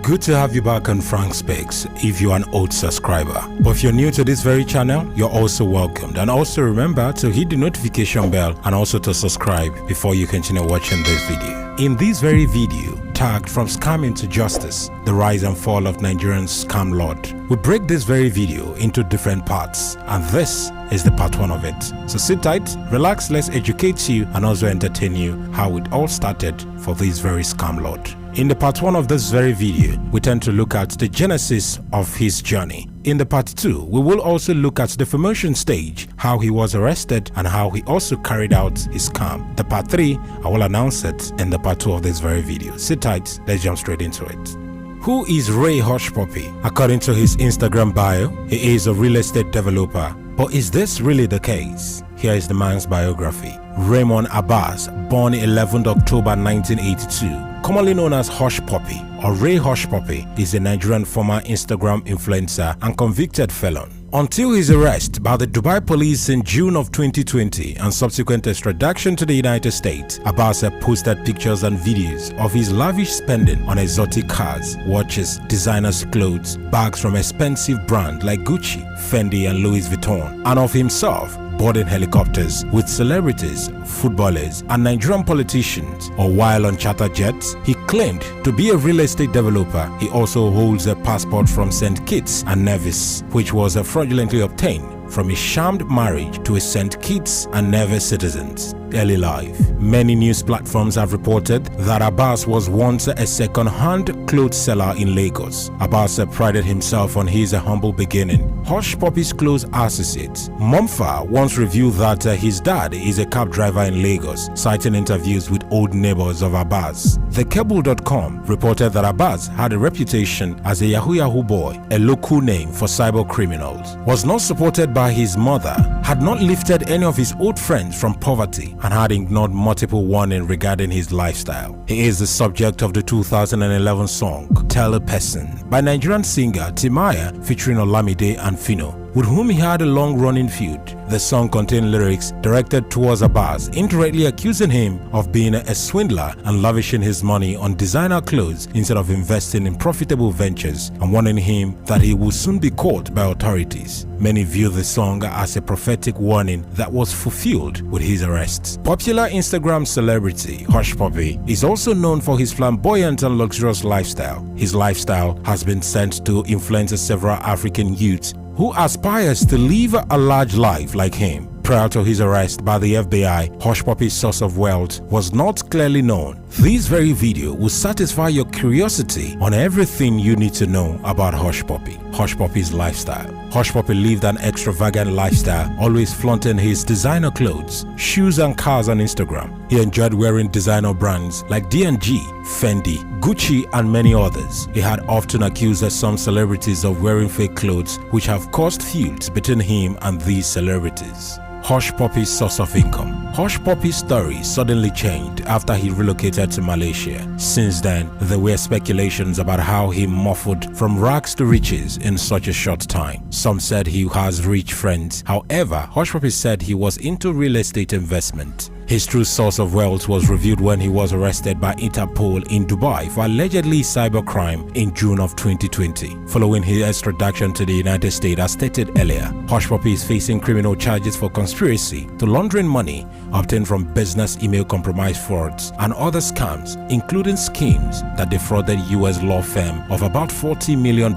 Good to have you back on Frank Speaks if you're an old subscriber. But if you're new to this very channel, you're also welcomed. And also remember to hit the notification bell and also to subscribe before you continue watching this video. In this very video, tagged From Scamming to Justice, the rise and fall of Nigerian scam lord, we break this very video into different parts, and this is the part 1 of it. So sit tight, relax, let's educate you and also entertain you how it all started for this very scam lord. In the part 1 of this very video, we tend to look at the genesis of his journey. In the part 2, we will also look at the formation stage, how he was arrested and how he also carried out his scam. The part 3, I will announce it in the part 2 of this very video. Sit tight, let's jump straight into it. Who is Ray Hushpuppi? According to his Instagram bio, he is a real estate developer. But is this really the case? Here is the man's biography. Raymond Abbas, born 11th October 1982, commonly known as Hushpuppi or Ray Hushpuppi, is a Nigerian former Instagram influencer and convicted felon. Until his arrest by the Dubai police in June of 2020 and subsequent extradition to the United States, Abbas posted pictures and videos of his lavish spending on exotic cars, watches, designers' clothes, bags from expensive brands like Gucci, Fendi and Louis Vuitton, and of himself boarding helicopters with celebrities, footballers and Nigerian politicians. Or while on charter jets, he claimed to be a real estate developer. He also holds a passport from St Kitts and Nevis, which was fraudulently obtained from a shammed marriage to a St Kitts and Nevis citizen's early life. Many news platforms have reported that Abbas was once a second-hand clothes seller in Lagos. Abbas prided himself on his humble beginning. Hushpuppi's close associate, Mumfa, once revealed that his dad is a cab driver in Lagos, citing interviews with old neighbors of Abbas. TheCable.com reported that Abbas had a reputation as a Yahoo boy, a local name for cyber criminals, was not supported by his mother, had not lifted any of his old friends from poverty, and had ignored multiple warnings regarding his lifestyle. He is the subject of the 2011 song Tell a Person by Nigerian singer Timaya featuring Olamide and Fino, with whom he had a long-running feud. The song contained lyrics directed towards Abbas, indirectly accusing him of being a swindler and lavishing his money on designer clothes instead of investing in profitable ventures, and warning him that he would soon be caught by authorities. Many view the song as a prophetic warning that was fulfilled with his arrest. Popular Instagram celebrity Hushpuppi is also known for his flamboyant and luxurious lifestyle. His lifestyle has been sent to influence several African youths who aspires to live a large life like him. Prior to his arrest by the FBI, Hushpuppi's source of wealth was not clearly known. This very video will satisfy your curiosity on everything you need to know about Hushpuppi. Hushpuppi's lifestyle. Hushpuppi lived an extravagant lifestyle, always flaunting his designer clothes, shoes and cars on Instagram. He enjoyed wearing designer brands like D&G, Fendi, Gucci and many others. He had often accused some celebrities of wearing fake clothes, which have caused feuds between him and these celebrities. Hushpuppi's source of income. Hushpuppi's story suddenly changed after he relocated to Malaysia. Since then, there were speculations about how he muffled from rags to riches in such a short time. Some said he has rich friends. However, Hushpuppi said he was into real estate investment. His true source of wealth was revealed when he was arrested by Interpol in Dubai for allegedly cybercrime in June of 2020. Following his extradition to the United States, as stated earlier, Hushpuppi is facing criminal charges for conspiracy to laundering money obtained from business email compromise frauds and other scams, including schemes that defrauded US law firm of about $40 million,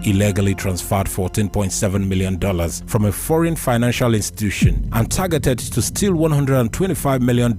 illegally transferred $14.7 million from a foreign financial institution, and targeted to steal $125 million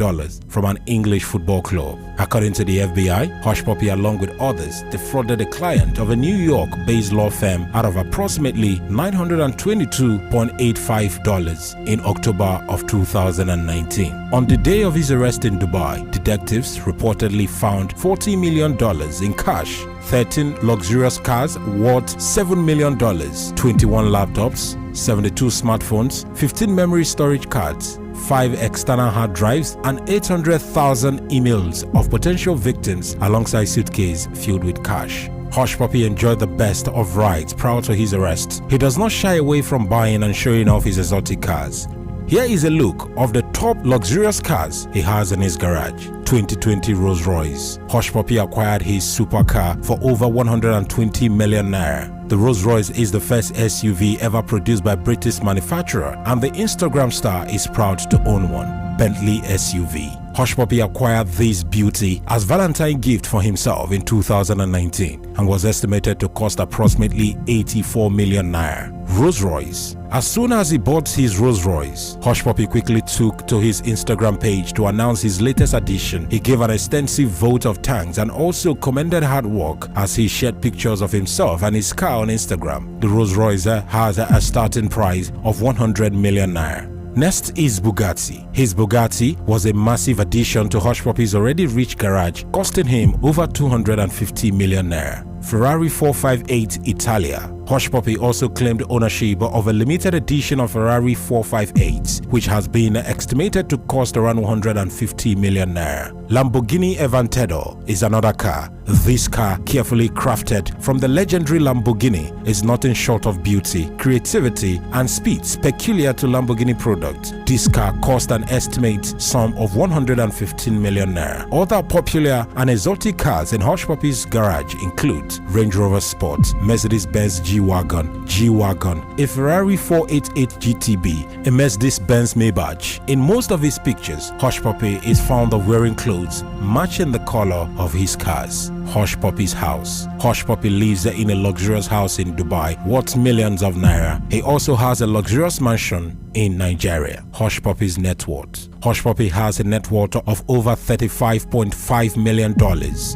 from an English football club. According to the FBI, Hushpuppi, along with others, defrauded a client of a New York-based law firm out of approximately $922.85 in October of 2019. On the day of his arrest in Dubai, detectives reportedly found $40 million in cash, 13 luxurious cars worth $7 million, 21 laptops, 72 smartphones, 15 memory storage cards, 5 external hard drives, and 800,000 emails of potential victims alongside suitcase filled with cash. Hushpuppi enjoyed the best of rides prior to his arrest. He does not shy away from buying and showing off his exotic cars. Here is a look of the top luxurious cars he has in his garage. 2020 Rolls Royce. Hushpuppi acquired his supercar for over 120 million naira. The Rolls Royce is the first SUV ever produced by British manufacturer, and the Instagram star is proud to own one. Bentley SUV. Hushpuppi acquired this beauty as Valentine gift for himself in 2019 and was estimated to cost approximately 84 million naira. Rolls Royce. As soon as he bought his Rolls Royce, Hushpuppi quickly took to his Instagram page to announce his latest addition. He gave an extensive vote of thanks and also commended hard work as he shared pictures of himself and his car on Instagram. The Rolls Royce has a starting price of 100 million naira. Next is Bugatti. His Bugatti was a massive addition to Hushpuppi's already rich garage, costing him over 250 million naira. Ferrari 458 Italia. Hushpuppi also claimed ownership of a limited edition of Ferrari 458, which has been estimated to cost around 150 million naira. Lamborghini Aventador is another car. This car, carefully crafted from the legendary Lamborghini, is nothing short of beauty, creativity, and speeds peculiar to Lamborghini products. This car cost an estimate sum of 115 million naira. Other popular and exotic cars in Hushpuppi's garage include Range Rover Sport, Mercedes-Benz G-Wagon, a Ferrari 488 GTB, a Mercedes-Benz Maybach. In most of his pictures, Hushpuppi is found of wearing clothes matching the color of his cars. Hushpuppi's house. Hushpuppi lives in a luxurious house in Dubai worth millions of naira. He also has a luxurious mansion in Nigeria. Hushpuppi's net worth. Hushpuppi has a net worth of over $35.5 million,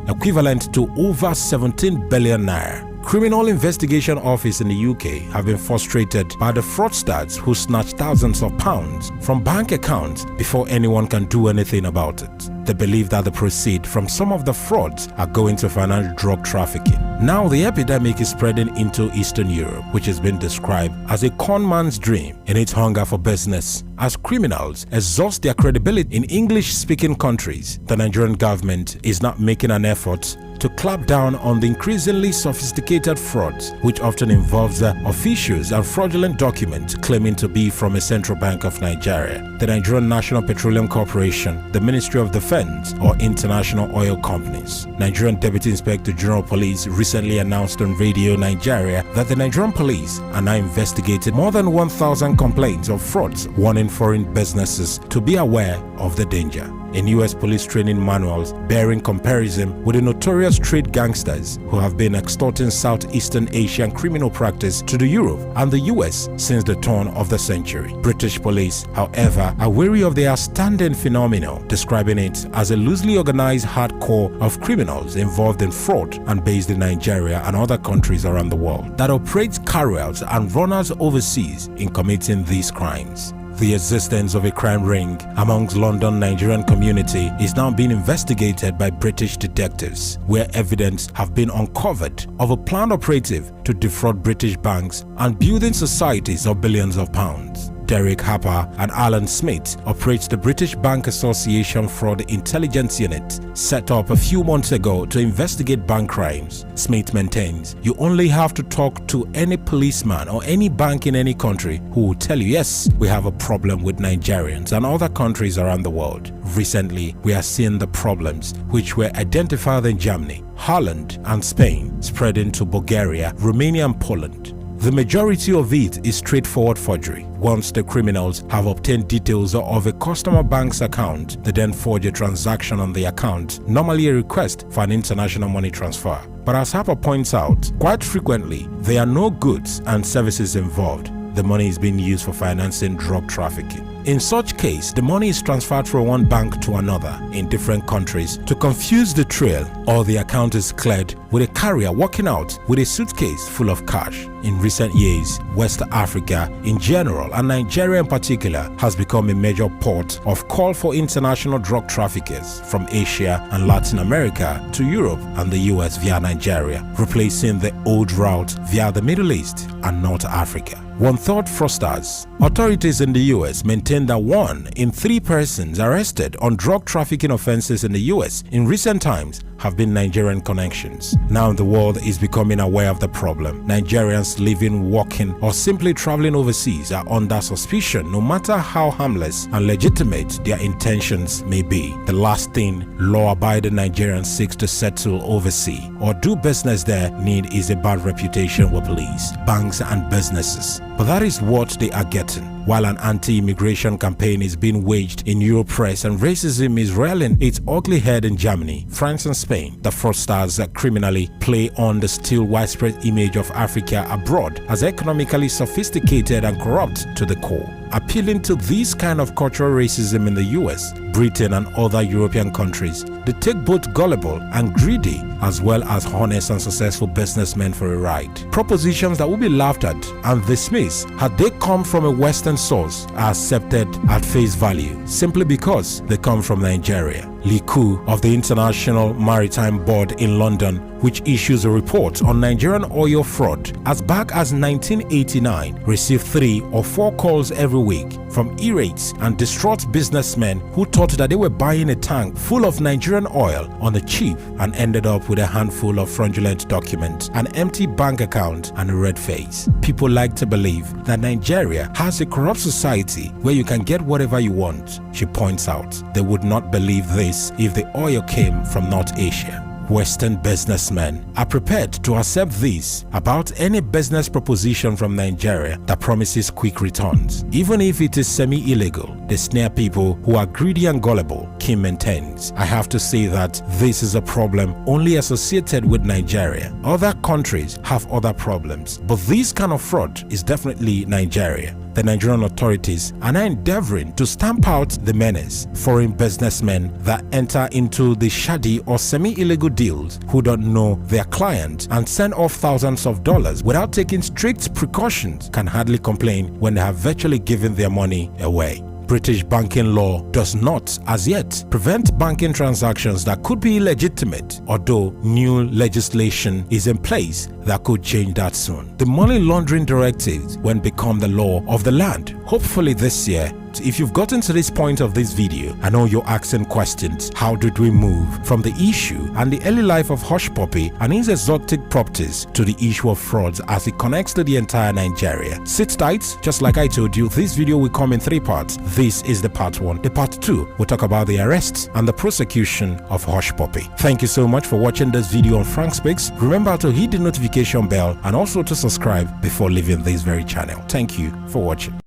equivalent to over 17 billion naira. Criminal Investigation Office in the UK have been frustrated by the fraudsters who snatch thousands of pounds from bank accounts before anyone can do anything about it. They believe that the proceeds from some of the frauds are going to finance drug trafficking. Now the epidemic is spreading into Eastern Europe, which has been described as a con man's dream in its hunger for business. As criminals exhaust their credibility in English-speaking countries, the Nigerian government is not making an effort to clamp down on the increasingly sophisticated frauds, which often involves officials and fraudulent documents claiming to be from a central bank of Nigeria, the Nigerian National Petroleum Corporation, the Ministry of Defense, or international oil companies. Nigerian Deputy Inspector General Police recently announced on Radio Nigeria that the Nigerian police are now investigating more than 1,000 complaints of frauds, warning foreign businesses to be aware of the danger. In US police training manuals bearing comparison with the notorious trade gangsters who have been extorting Southeastern Asian criminal practice to the Europe and the US since the turn of the century. British police, however, are wary of the outstanding phenomenon, describing it as a loosely organized hardcore of criminals involved in fraud and based in Nigeria and other countries around the world that operates carriers and runners overseas in committing these crimes. The existence of a crime ring amongst London Nigerian community is now being investigated by British detectives, where evidence have been uncovered of a planned operative to defraud British banks and building societies of billions of pounds. Derek Harper and Alan Smith operates the British Bank Association Fraud Intelligence Unit, set up a few months ago to investigate bank crimes. Smith maintains you only have to talk to any policeman or any bank in any country who will tell you, yes, we have a problem with Nigerians and other countries around the world. Recently, we are seeing the problems which were identified in Germany, Holland, and Spain spreading to Bulgaria, Romania, and Poland. The majority of it is straightforward forgery. Once the criminals have obtained details of a customer bank's account, they then forge a transaction on the account, normally a request for an international money transfer. But as Harper points out, quite frequently, there are no goods and services involved. The money is being used for financing drug trafficking. In such case, the money is transferred from one bank to another in different countries to confuse the trail, or the account is cleared with a carrier walking out with a suitcase full of cash. In recent years, West Africa in general and Nigeria in particular has become a major port of call for international drug traffickers from Asia and Latin America to Europe and the US via Nigeria, replacing the old route via the Middle East and North Africa. One-third fraudsters. Authorities in the US maintain that 1 in 3 persons arrested on drug trafficking offenses in the US in recent times have been Nigerian connections. Now the world is becoming aware of the problem. Nigerians living, working, or simply traveling overseas are under suspicion no matter how harmless and legitimate their intentions may be. The last thing law-abiding Nigerians seek to settle overseas or do business there need is a bad reputation with police, banks, and businesses. But that is what they are getting. While an anti-immigration campaign is being waged in Euro press and racism is rearing its ugly head in Germany, France, and Spain, the fraudsters criminally play on the still widespread image of Africa abroad as economically sophisticated and corrupt to the core. Appealing to this kind of cultural racism in the US, Britain, and other European countries, they take both gullible and greedy as well as honest and successful businessmen for a ride. Propositions that would be laughed at and dismissed had they come from a Western source are accepted at face value simply because they come from Nigeria. Lee Koo of the International Maritime Board in London, which issues a report on Nigerian oil fraud as back as 1989, received 3 or 4 calls every week from irate and distraught businessmen who thought that they were buying a tank full of Nigerian oil on the cheap and ended up with a handful of fraudulent documents, an empty bank account, and a red face. People like to believe that Nigeria has a corrupt society where you can get whatever you want, she points out. They would not believe this if the oil came from North Asia. Western businessmen are prepared to accept this about any business proposition from Nigeria that promises quick returns. Even if it is semi-illegal, they snare people who are greedy and gullible, Kim maintains. I have to say that this is a problem only associated with Nigeria. Other countries have other problems, but this kind of fraud is definitely Nigeria. The Nigerian authorities are now endeavoring to stamp out the menace. Foreign businessmen that enter into the shady or semi-illegal deals who don't know their client and send off thousands of dollars without taking strict precautions can hardly complain when they have virtually given their money away. British banking law does not, as yet, prevent banking transactions that could be illegitimate, although new legislation is in place that could change that soon. The money laundering directives will become the law of the land, hopefully this year. If you've gotten to this point of this video, I know you're asking questions. How did we move from the issue and the early life of Hushpuppi and his exotic properties to the issue of frauds as it connects to the entire Nigeria? Sit tight, just like I told you, this video will come in 3 parts. This is the part 1. The part 2 will talk about the arrests and the prosecution of Hushpuppi. Thank you so much for watching this video on Frank Speaks. Remember to hit the notification bell and also to subscribe before leaving this very channel. Thank you for watching.